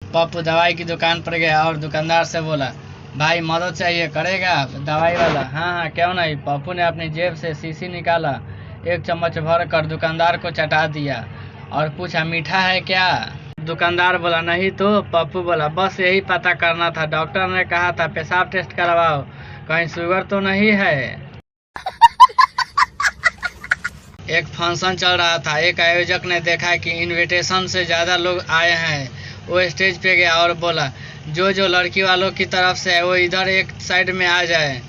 पप्पू दवाई की दुकान पर गया और दुकानदार से बोला, भाई मदद चाहिए, करेगा दवाई वाला? हाँ हाँ क्यों नहीं। पप्पू ने अपनी जेब से शीशी निकाला, एक चम्मच भर कर दुकानदार को चटा दिया और पूछा, मीठा है क्या? दुकानदार बोला, नहीं तो। पप्पू बोला, बस यही पता करना था, डॉक्टर ने कहा था पेशाब टेस्ट करवाओ, कहीं शुगर तो नहीं है। एक फंक्शन चल रहा था। एक आयोजक ने देखा कि इनविटेशन से ज़्यादा लोग आए हैं। वो स्टेज पे गया और बोला, जो लड़की वालों की तरफ से है वो इधर एक साइड में आ जाए।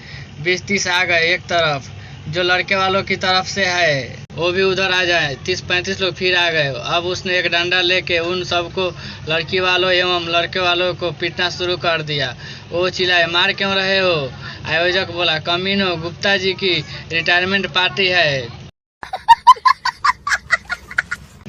20-30 आ गए एक तरफ। जो लड़के वालों की तरफ से है वो भी उधर आ जाए। 30-35 लोग फिर आ गए। अब उसने एक डंडा लेके उन सबको, लड़की वालों एवं लड़के वालों को पीटना शुरू कर दिया। वो चिल्लाए, मार क्यों रहे हो? आयोजक बोला, कमीनो, गुप्ता जी की रिटायरमेंट पार्टी है।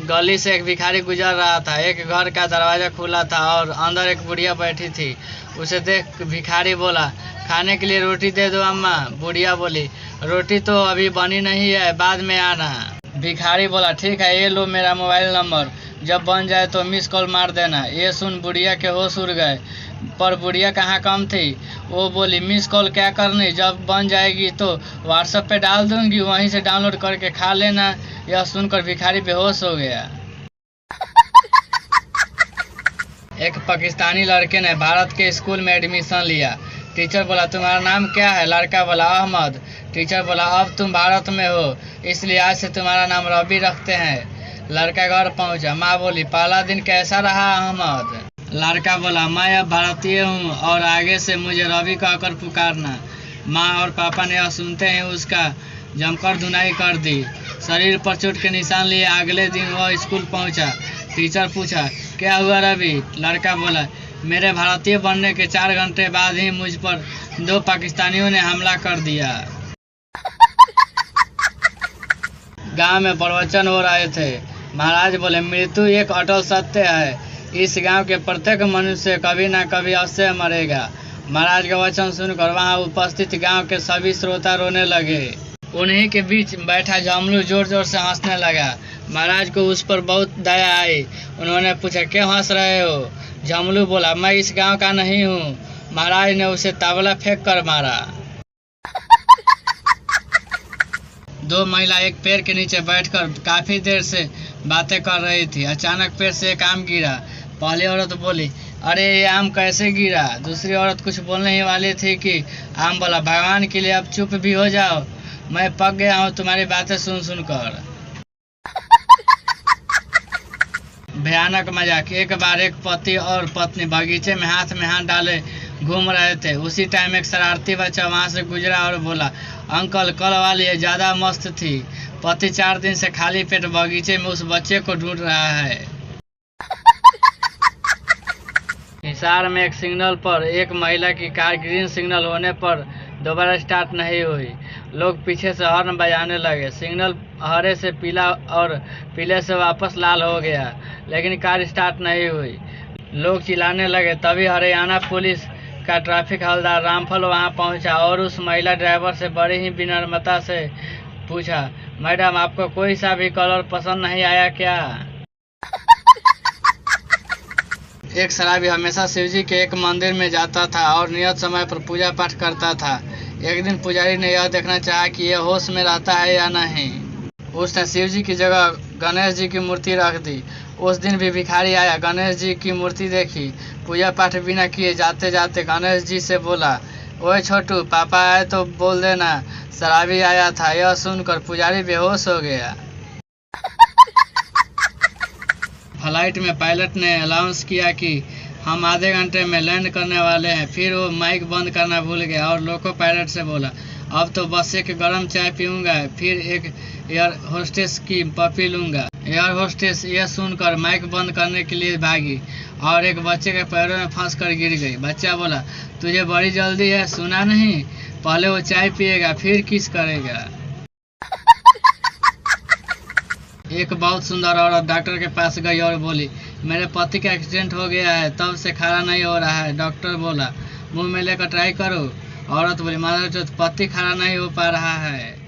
गली से एक भिखारी गुजर रहा था। एक घर का दरवाजा खुला था और अंदर एक बुढ़िया बैठी थी। उसे देख भिखारी बोला, खाने के लिए रोटी दे दो अम्मा। बुढ़िया बोली, रोटी तो अभी बनी नहीं है, बाद में आना। भिखारी बोला, ठीक है, ये लो मेरा मोबाइल नंबर, जब बन जाए तो मिस कॉल मार देना। ये सुन बुढ़िया के होश उड़ गए, पर बुढ़िया कहाँ कम थी। वो बोली, मिस कॉल क्या करनी, जब बन जाएगी तो व्हाट्सएप पे डाल दूंगी, वहीं से डाउनलोड करके खा लेना। यह सुनकर भिखारी बेहोश हो गया। एक पाकिस्तानी लड़के ने भारत के स्कूल में एडमिशन लिया। टीचर बोला, तुम्हारा नाम क्या है? लड़का बोला, अहमद। टीचर बोला, अब तुम भारत में हो, इसलिए आज से तुम्हारा नाम रवि रखते हैं। लड़का घर पहुंचा। माँ बोली, पहला दिन कैसा रहा अहमद? लड़का बोला, मैं अब भारतीय हूँ और आगे से मुझे रवि कहकर पुकारना। माँ और पापा ने यह सुनते ही उसका जमकर धुनाई कर दी। शरीर पर चोट के निशान लिए अगले दिन वह स्कूल पहुंचा। टीचर पूछा, क्या हुआ रवि? लड़का बोला, मेरे भारतीय बनने के 4 घंटे बाद ही मुझ पर 2 पाकिस्तानियों ने हमला कर दिया। गांव में प्रवचन हो रहे थे। महाराज बोले, मृत्यु एक अटल सत्य है, इस गांव के प्रत्येक मनुष्य कभी न कभी अवश्य मरेगा। महाराज का वचन सुनकर वहां उपस्थित गांव के सभी श्रोता रोने लगे। उन्हीं के बीच बैठा जमलू जोर जोर से हंसने लगा। महाराज को उस पर बहुत दया आई। उन्होंने पूछा, क्यों हंस रहे हो? जमलू बोला, मैं इस गांव का नहीं हूँ। महाराज ने उसे तावला फेंक कर मारा। 2 महिला एक पेड़ के नीचे बैठकर काफी देर से बातें कर रही थी। अचानक पेड़ से एक आम गिरा। पहली औरत बोली, अरे ये आम कैसे गिरा? दूसरी औरत कुछ बोलने ही वाली थी कि आम बोला, भगवान के लिए अब चुप भी हो जाओ, मैं पक गया हूँ तुम्हारी बातें सुन सुनकर। भयानक मजाक। एक बार एक पति और पत्नी बगीचे में हाथ डाले घूम रहे थे। उसी टाइम एक शरारती बच्चा वहां से गुजरा और बोला, अंकल कल वाली ये ज्यादा मस्त थी। पति 4 दिन से खाली पेट बगीचे में उस बच्चे को ढूंढ रहा है। हिसार में एक सिग्नल पर एक महिला की कार ग्रीन सिग्नल होने पर दोबारा स्टार्ट नहीं हुई। लोग पीछे से हॉर्न बजाने लगे। सिग्नल हरे से पीला और पीले से वापस लाल हो गया, लेकिन कार स्टार्ट नहीं हुई। लोग चिल्लाने लगे। तभी हरियाणा पुलिस का ट्रैफिक हवलदार रामफल वहां पहुंचा और उस महिला ड्राइवर से बड़ी ही विनम्रता से पूछा, मैडम आपको कोई सा भी कलर पसंद नहीं आया क्या? एक शराबी हमेशा शिवजी के एक मंदिर में जाता था और नियत समय पर पूजा पाठ करता था। एक दिन पुजारी ने यह देखना चाहा कि यह होश में रहता है या नहीं। उसने शिवजी की जगह गणेश जी की मूर्ति रख दी। उस दिन भी भिखारी आया, गणेश जी की मूर्ति देखी, पूजा पाठ बिना किए जाते जाते गणेश जी से बोला, ओए छोटू, पापा आए तो बोल देना शराबी आया था। यह सुनकर पुजारी बेहोश हो गया। फ्लाइट में पायलट ने अनाउंस किया कि हम आधे घंटे में लैंड करने वाले हैं। फिर वो माइक बंद करना भूल गया और लोको पायलट से बोला, अब तो बस एक गर्म चाय पीऊंगा, फिर एक एयर होस्टेस की पपी लूंगा। एयर होस्टेस यह सुनकर माइक बंद करने के लिए भागी और एक बच्चे के पैरों में फंस कर गिर गई। बच्चा बोला, तुझे बड़ी जल्दी है, सुना नहीं? पहले वो चाय पिएगा फिर किस करेगा। एक बहुत सुंदर औरत डॉक्टर के पास गई और बोली, मेरे पति का एक्सीडेंट हो गया है, तब से खड़ा नहीं हो रहा है। डॉक्टर बोला, मुंह में लेकर ट्राई करो। औरत बोली, मदर चौथ, पति खड़ा नहीं हो पा रहा है।